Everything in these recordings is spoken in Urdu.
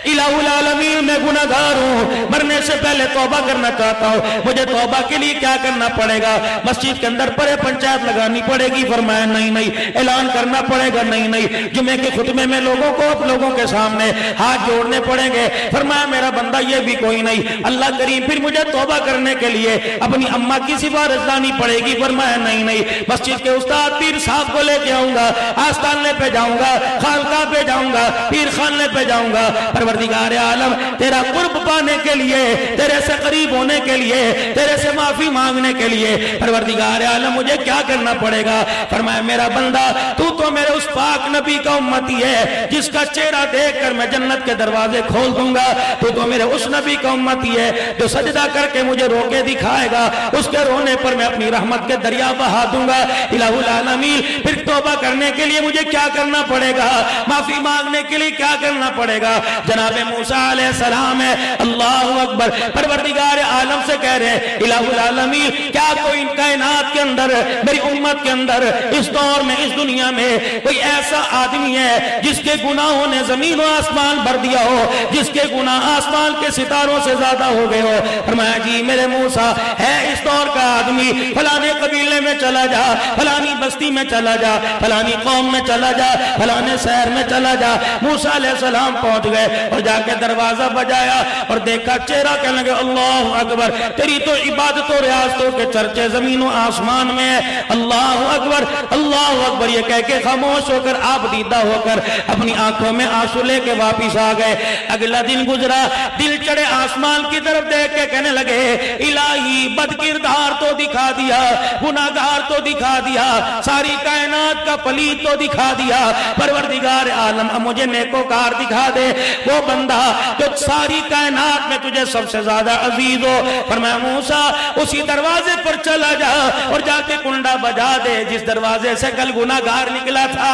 الہ العالمین میں گناہگار ہوں، مرنے سے پہلے توبہ کرنا چاہتا ہوں، مجھے توبہ کے لیے کیا کرنا پڑے گا؟ مسجد کے اندر پڑے پنچایت لگانی پڑے گی؟ فرمایا نہیں، اعلان کرنا پڑے گا؟ نہیں، جمعے کے خطبے میں لوگوں کے سامنے ہاتھ جوڑنے پڑیں گے؟ فرمایا میرا بندہ یہ بھی کوئی نہیں، اللہ کریم پھر مجھے توبہ کرنے کے لیے اپنی اماں کی سفارش لانی پڑے گی؟ فرمایا نہیں، مسجد کے استاد پیر صاحب کو لے کے آؤں گا، آستانے پہ جاؤں گا، خانقاہ پہ جاؤں گا، پیر خانے پہ جاؤں گا، پروردگار عالم تیرا قرب پانے کے لیے، تیرے سے قریب ہونے کے لیے، تیرے سے معافی مانگنے کے لیے پروردگار عالم مجھے کیا کرنا پڑے گا؟ فرمایا میرا بندہ تو میرے اس پاک نبی کا امتی ہے جس کا چہرہ دیکھ کر میں جنت کے دروازے کھول دوں گا، تو میرے اس نبی کا امتی ہے جو سجدہ کر کے مجھے رو کے دکھائے گا، اس کے رونے پر میں اپنی رحمت کے دریا بہا دوں گا۔ الہ العالمین پھر توبہ کرنے کے لیے مجھے کیا کرنا پڑے گا؟ معافی مانگنے کے لیے کیا کرنا پڑے گا؟ جناب موسیٰ علیہ السلام ہے، اللہ اکبر، پروردگار عالم سے کہہ رہے ہیں الہ العالمین کیا کوئی کائنات کے اندر، میری امت کے اندر، اس دور میں، اس دنیا میں کوئی ایسا آدمی ہے جس کے گناہوں نے زمین و آسمان بھر دیا ہو، جس کے گناہ آسمان کے ستاروں سے زیادہ ہو گئے ہو؟ فرمایا جی میرے موسیٰ ہے اس دور کا آدمی، فلانے قبیلے میں چلا جا، فلانی بستی میں چلا جا، فلانی قوم میں چلا جا، فلانے شہر میں چلا جا۔ موسیٰ علیہ السلام پہنچ گئے اور جا کے دروازہ بجایا اور دیکھا چہرہ، کہنے لگے اللہ اکبر، تیری تو عبادت و ریاضتوں کے چرچے زمین و آسمان میں ہے، اللہ اکبر اللہ اکبر۔ یہ کہہ کے خاموش ہو کر آپ دیدہ ہو کر اپنی آنکھوں میں آنسو لے کے واپس آ گئے۔ اگلا دن گزرا، دل چڑھے آسمان کی طرف دیکھ کے کہنے لگے الہی بد کردار تو دکھا دیا، گناہگار تو دکھا دیا، ساری کائنات کا پلید تو دکھا دیا، پروردگار عالم اب مجھے نیکوکار دکھا دے، وہ بندہ جو ساری کائنات میں تجھے سب سے زیادہ عزیز ہو۔ فرمایا موسیٰ اسی دروازے پر چلا جا اور جا کے کنڈا بجا دے جس دروازے سے کل گناہگار نکلا تھا۔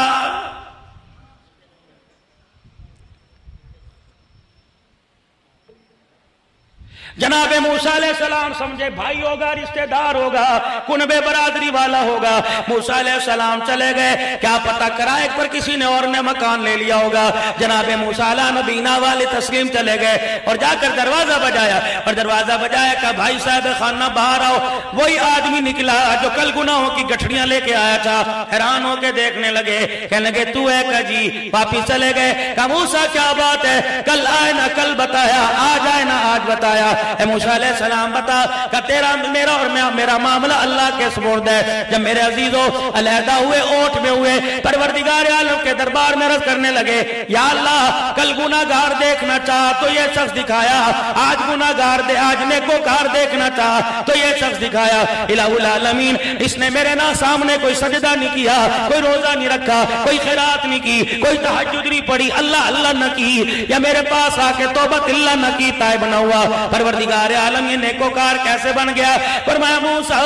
جناب موسیٰ علیہ السلام سمجھے بھائی ہوگا، رشتہ دار ہوگا، کنبے برادری والا ہوگا۔ موسیٰ علیہ السلام چلے گئے، کیا پتہ کرائے پر کسی نے اور نے مکان لے لیا ہوگا۔ جناب موسیٰ علیہ نبینا والے تسلیم چلے گئے اور جا کر دروازہ بجایا، اور دروازہ بجایا کہ بھائی صاحب خانہ باہر آؤ۔ وہی آدمی نکلا جو کل گناہوں کی گٹھڑیاں لے کے آیا تھا، حیران ہو کے دیکھنے لگے، کہنے لگے تو ہے کہ جی؟ واپس چلے گئے، کہا موسیٰ کیا بات ہے؟ کل آئے نہ کل بتایا، آج آئے نہ آج بتایا۔ اے موسیٰ علیہ السلام بتا کہ تیرا میرا اور میرا معاملہ اللہ کے سپرد ہے۔ جب میرے عزیزوں علیحدہ ہوئے، اوٹ میں ہوئے، پروردگار عالم کے دربار میں عرض کرنے لگے یا اللہ کل گناہگار دیکھنا چاہ تو یہ شخص دکھایا، آج گناہگار آج نیکوکار دیکھنا چاہ تو یہ شخص دکھایا۔ الہ العالمین اس نے میرے نا سامنے کوئی سجدہ نہیں کیا، کوئی روزہ نہیں رکھا، کوئی خیرات نہیں کی، کوئی تہجد نہیں پڑھی، اللہ اللہ نہ کی، یا میرے پاس آ کے توبہ اللہ نہ کی، تائب نہ ہوا۔ پروردگار عالم یہ نیکوکار کیسے بن گیا؟ فرمایا موسیٰ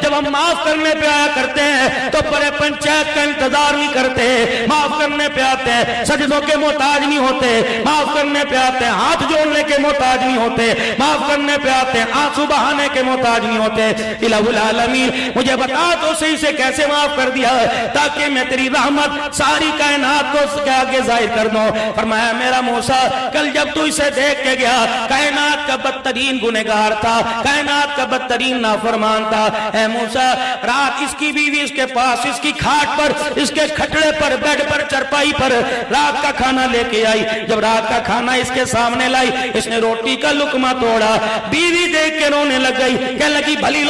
جب ہم معاف کرنے پہ آیا کرتے ہیں تو بڑے پنچایت کا انتظار نہیں کرتے، معاف کرنے پہ آتے ہیں سجدوں کے محتاج نہیں ہوتے، معاف کرنے پہ آتے ہیں ہاتھ جوڑنے کے محتاج نہیں ہوتے، معاف کرنے پہ آتے ہیں آنسو بہانے کے محتاج نہیں ہوتے۔ الہ العالمین مجھے بتا تو صحیح سے کیسے معاف کر دیا تاکہ میں تیری رحمت ساری کائنات کو اس کے آگے ظاہر کر دوں۔ فرمایا میرا موسیٰ کل جب تو اسے دیکھ کے گیا کائنات کا بدترین گنہگار تھا، کائنات کا بدترین نافرمان تھا۔ اے موسیٰ رات اس کی بیوی اس کے پاس، اس کی کھاٹ پر، اس کے کھٹڑے پر، بیڈ پر، چرپائی پر رات کا کھانا لے کے آئی۔ جب رات کا کھانا اس کے سامنے لائی، اس نے روٹی کا لقمہ توڑا، بیوی دیکھ کے رونے لگ گئی، کہنے لگی بھلی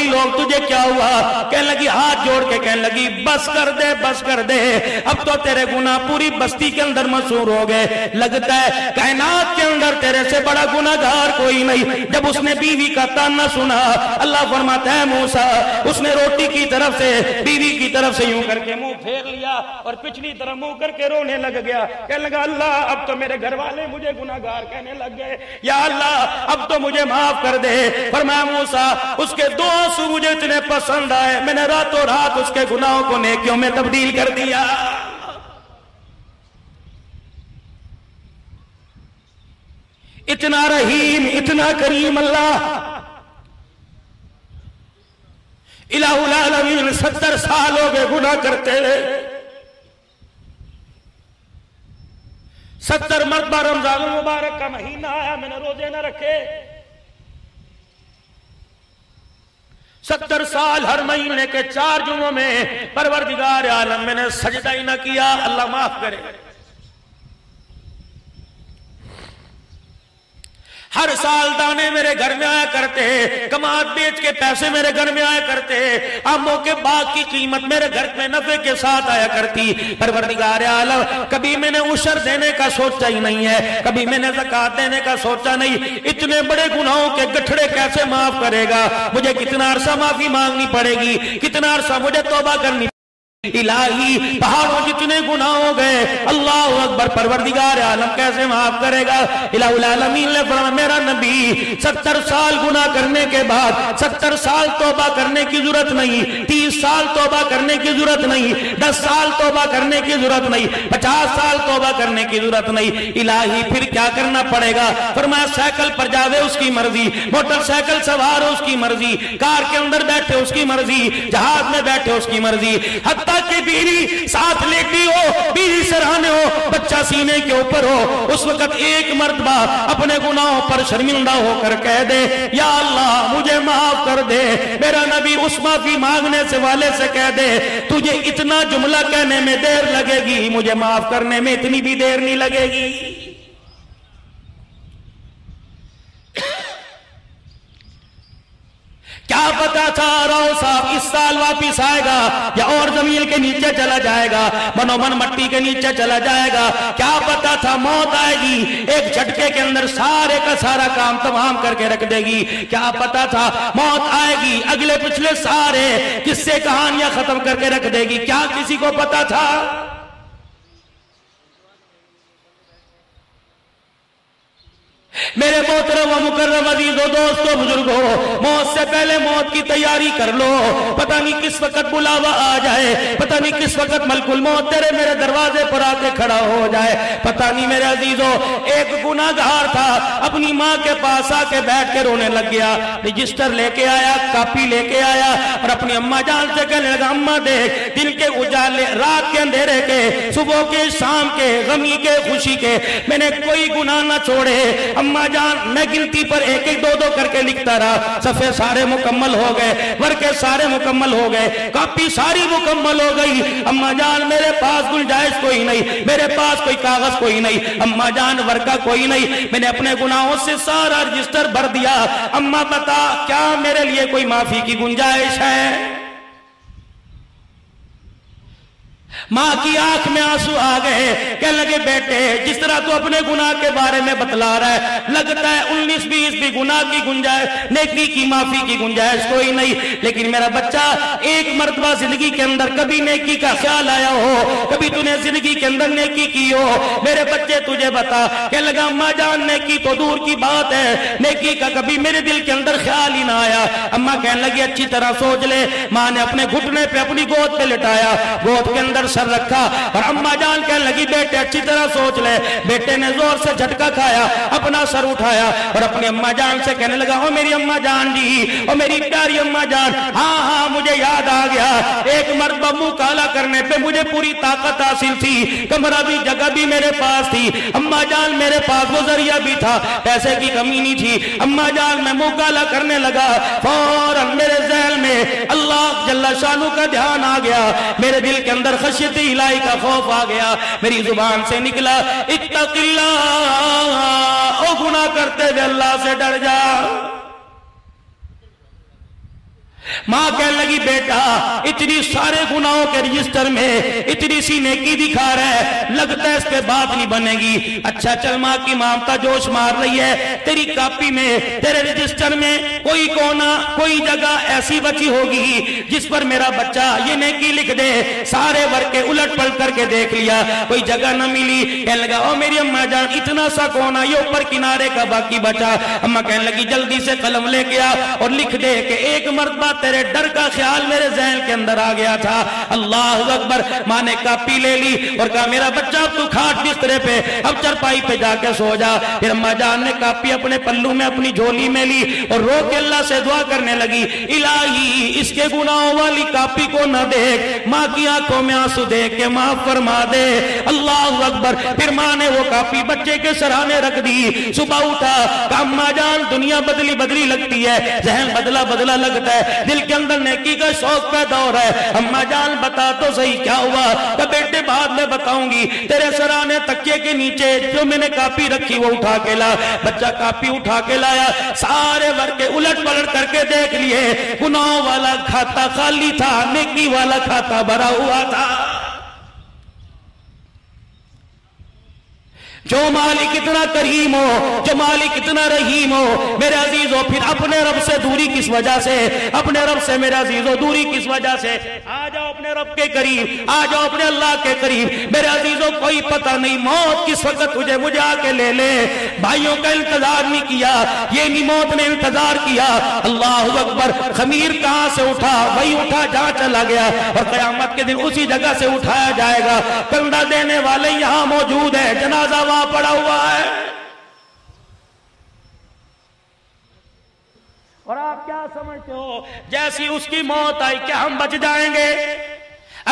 لوگ تجھے کیا ہوا؟ کہنے لگی ہاتھ جوڑ کے کہنے لگی بس کر دے بس کر دے، اب تو تیرے گناہ پوری بستی کے اندر مشہور ہو گئے، لگتا ہے کائنات کے اندر تیرے سے بڑا گناہگار کوئی نہیں۔ جب اس نے بیوی کا تانا سنا، اللہ فرماتا ہے موسیٰ اس نے روٹی کی طرف سے بیوی کی طرف سے یوں کر کے منہ پھیر لیا اور پچھلی طرف منہ کر کے رونے لگ گیا، کہنے لگا اللہ اب تو میرے گھر والے مجھے گناہگار کہنے لگ گئے، یا اللہ اب تو مجھے معاف کر دے۔ فرمایا موسیٰ اس کے دو آنسو مجھے اتنے پسند آئے میں نے راتوں رات اس کے گناہوں کو نیکیوں میں تبدیل کر دیا۔ اتنا رحیم اتنا کریم اللہ۔ الہ العالمین 70 سال ہو گئے گناہ کرتے، 70 مرتبہ رمضان المبارک کا مہینہ آیا میں نے روزے نہ رکھے، 70 سال ہر مہینے کے 4 جمعوں میں پروردگار عالم میں نے سجدہ ہی نہ کیا، اللہ معاف کرے۔ ہر سال دانے میرے گھر میں آیا کرتے، کماد بیچ کے پیسے میرے گھر میں آیا کرتے، آموں کے باغ کی قیمت میرے گھر میں نفع کے ساتھ آیا کرتی۔ پروردگار عالم کبھی میں نے عشر دینے کا سوچا ہی نہیں ہے، کبھی میں نے زکوٰۃ دینے کا سوچا نہیں۔ اتنے بڑے گناہوں کے گٹھڑے کیسے معاف کرے گا؟ مجھے کتنا عرصہ معافی مانگنی پڑے گی، کتنا عرصہ مجھے توبہ کرنی الہی، پہاڑوں جتنے گناہ ہو گئے، اللہ اکبر، پروردگار عالم کیسے معاف کرے گا؟ الہ العالمین نے فرمایا میرا نبی 70 سال گناہ کرنے کے بعد 70 سال توبہ کرنے کی ضرورت نہیں، 30 سال توبہ کرنے کی ضرورت نہیں، 10 سال توبہ کرنے کی ضرورت نہیں، 50 سال توبہ کرنے کی ضرورت نہیں۔ الہی پھر کیا کرنا پڑے گا؟ فرمایا سائیکل پر جاوے اس کی مرضی، موٹر سائیکل سوار ہو اس کی مرضی، کار کے اندر بیٹھے اس کی مرضی، جہاز میں بیٹھے اس کی مرضی، حتیٰ کہ بیوی ساتھ لیٹی ہو، بیوی سرہانے ہو، بچہ سینے کے اوپر ہو، اس وقت ایک مرتبہ اپنے گناہوں پر شرمندہ ہو کر کہہ دے یا اللہ مجھے معاف کر دے۔ میرا نبی اس معافی مانگنے سے والے سے کہہ دے تجھے اتنا جملہ کہنے میں دیر لگے گی، مجھے معاف کرنے میں اتنی بھی دیر نہیں لگے گی۔ کیا پتا تھا راؤ صاحب اس سال واپس آئے گا یا اور زمین کے نیچے چلا جائے گا، منومن مٹی کے نیچے چلا جائے گا؟ کیا پتا تھا موت آئے گی ایک جھٹکے کے اندر سارے کا سارا کام تمام کر کے رکھ دے گی؟ کیا پتا تھا موت آئے گی اگلے پچھلے سارے قصے کہانیاں ختم کر کے رکھ دے گی؟ کیا کسی کو پتا تھا؟ میرے محترم و مکرم عزیزو دوستو بزرگو، موت سے پہلے موت کی تیاری کر لو، پتہ نہیں کس وقت بلاوا آ جائے، پتہ نہیں کس وقت ملک الموت تیرے میرے دروازے پر آ کے کھڑا ہو جائے، پتہ نہیں۔ میرے عزیزو ایک گناہگار تھا، اپنی ماں کے پاس آ کے بیٹھ کے رونے لگ گیا، رجسٹر لے کے آیا، کاپی لے کے آیا اور اپنی اماں جان سے کہنے لگا اماں دیکھ دن کے اجالے، رات کے اندھیرے کے، صبح کے، شام کے، غمی کے، خوشی کے، میں نے کوئی گناہ نہ چھوڑے۔ اماں جان میں گنتی پر ایک ایک دو دو کر کے لکھتا رہا، صفحے سارے مکمل ہو گئے، ورقے سارے مکمل ہو گئے، کاپی ساری مکمل ہو گئی۔ اماں جان میرے پاس گنجائش کوئی نہیں، میرے پاس کوئی کاغذ کوئی نہیں، اماں جان ورقہ کوئی نہیں، میں نے اپنے گناہوں سے سارا رجسٹر بھر دیا، اماں بتا کیا میرے لیے کوئی معافی کی گنجائش ہے؟ ماں کی آنکھ میں آنسو آ گئے، کہنے لگے بیٹے جس طرح تو اپنے گناہ کے بارے میں بتلا رہا ہے، لگتا ہے 19-20 بھی گناہ کی گنجائش، نیکی کی معافی کی گنجائش کوئی نہیں، لیکن میرا بچہ ایک مرتبہ زندگی کے اندر کبھی نیکی کا خیال آیا ہو، کبھی تو نے زندگی کے اندر نیکی کی ہو، میرے بچے تجھے بتا۔ کہنے لگا اماں جان نیکی تو دور کی بات ہے، نیکی کا کبھی میرے دل کے اندر خیال ہی نہ آیا۔ اماں کہنے لگی اچھی طرح سوچ لے۔ ماں نے اپنے گھٹنے پہ اپنی گود پہ لٹایا، گود کے اندر سر رکھا اور اماں جان کہنے لگی بیٹے اچھی طرح سوچ لے۔ بیٹے نے زور سے جھٹکا کھایا، اپنا سر اٹھایا اور اپنی اماں جان سے کہنے لگا او میری اماں جان جی، او میری پیاری اماں جان، ہاں ہاں مجھے یاد آ گیا، ایک مرتبہ منہ کالا کرنے پہ مجھے پوری طاقت حاصل تھی، کمرہ بھی جگہ بھی میرے پاس تھی، اماں جان میرے پاس وہ ذریعہ بھی تھا، پیسے کی کمی نہیں تھی۔ اماں جان میں منہ کالا کرنے لگا، فوراً میرے ذہن میں اللہ جل شانہ کا دھیان آ گیا، میرے دل کے اندر خشیت الہی کا خوف آ گیا، میری زبان سے نکلا اتق اللہ، او گناہ کرتے ہوئے اللہ سے ڈر جا۔ ماں کہنے لگی بیٹا اتنی سارے گناہوں کے رجسٹر میں اتنی سی نیکی دکھا رہا ہے، لگتا ہے اس پہ بات نہیں بنے گی۔ اچھا چل ماں کی مامتا جوش مار رہی ہے، تیری کاپی میں تیرے رجسٹر میں کوئی کونا کوئی جگہ ایسی بچی ہوگی جس پر میرا بچہ یہ نیکی لکھ دے۔ سارے ورقے الٹ پلٹ کر کے دیکھ لیا، کوئی جگہ نہ ملی۔ کہنے لگا او میری اماں جان اتنا سا کونا یہ اوپر کنارے کا باقی بچا۔ اماں کہنے لگی جلدی سے قلم لے گیا اور لکھ دے کہ ایک مرتبہ تیرے تیرے ڈر کا خیال میرے ذہن کے اندر آ گیا تھا۔ اللہ اکبر۔ ماں نے کاپی لے لی اور کہا میرا بچہ اب تو کھاٹ بسترے پہ، اب چرپائی پہ جا کے سو جا۔ پھر اماں جان نے کاپی اپنے پلو میں اپنی جھولی میں لی اور رو کے اللہ سے دعا کرنے لگی، الہی اس کے گناہوں والی کاپی کو نہ دیکھ، ماں کی آنکھوں میں آنسو دیکھ کے معاف فرما دے۔ اللہ اکبر۔ پھر ماں نے وہ کاپی بچے کے سرانے رکھ دی۔ صبح اٹھا کہ اماں جان دنیا بدلی بدلی لگتی ہے، ذہن بدلا بدلا لگتا ہے، دل کے اندر نیکی کا شوق پیدا ہو رہا ہے۔ اماں جان بتا تو صحیح کیا ہوا؟ کہ بیٹے بعد میں بتاؤں گی، تیرے سرانے تکیے کے نیچے جو میں نے کاپی رکھی وہ اٹھا کے لا۔ بچہ کاپی اٹھا کے لایا، سارے ورقے الٹ پلٹ کر کے دیکھ لیے، گناہوں والا کھاتا خالی تھا، نیکی والا کھاتا بھرا ہوا تھا۔ جو مالک اتنا کریم ہو، جو مالک اتنا رحیم ہو، میرے عزیزو پھر اپنے رب سے دوری کس وجہ سے؟ اپنے رب سے میرے عزیزو دوری کس وجہ سے؟ آ جاؤ اپنے رب کے قریب، آ جاؤ اپنے اللہ کے قریب۔ میرے عزیزو کوئی پتہ نہیں موت کس وقت تجھے مجھے آ کے لے لے۔ بھائیوں کا انتظار نہیں کیا، یہ نہیں موت نے انتظار کیا۔ اللہ اکبر۔ خمیر کہاں سے اٹھا؟ وہی اٹھا جہاں چلا گیا، اور قیامت کے دن اسی جگہ سے اٹھایا جائے گا۔ کندھا دینے والے یہاں موجود ہے، جنازہ پڑا ہوا ہے۔ اور آپ کیا سمجھتے ہو جیسی اس کی موت آئی کیا ہم بچ جائیں گے؟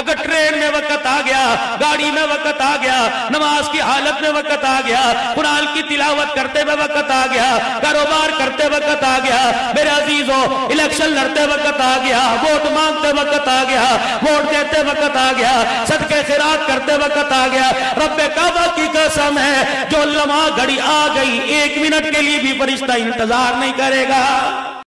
اگر ٹرین میں وقت آ گیا، گاڑی میں وقت آ گیا، نماز کی حالت میں وقت آ گیا، قرآن کی تلاوت کرتے ہوئے وقت آ گیا، کاروبار کرتے وقت آ گیا، میرے عزیزو الیکشن لڑتے وقت آ گیا، ووٹ مانگتے وقت آ گیا، ووٹ دیتے وقت آ گیا، صدقے خیرات کرتے وقت آ گیا، رب کعبہ کی قسم ہے جو لمحہ گھڑی آ گئی، 1 منٹ کے لیے بھی فرشتہ انتظار نہیں کرے گا۔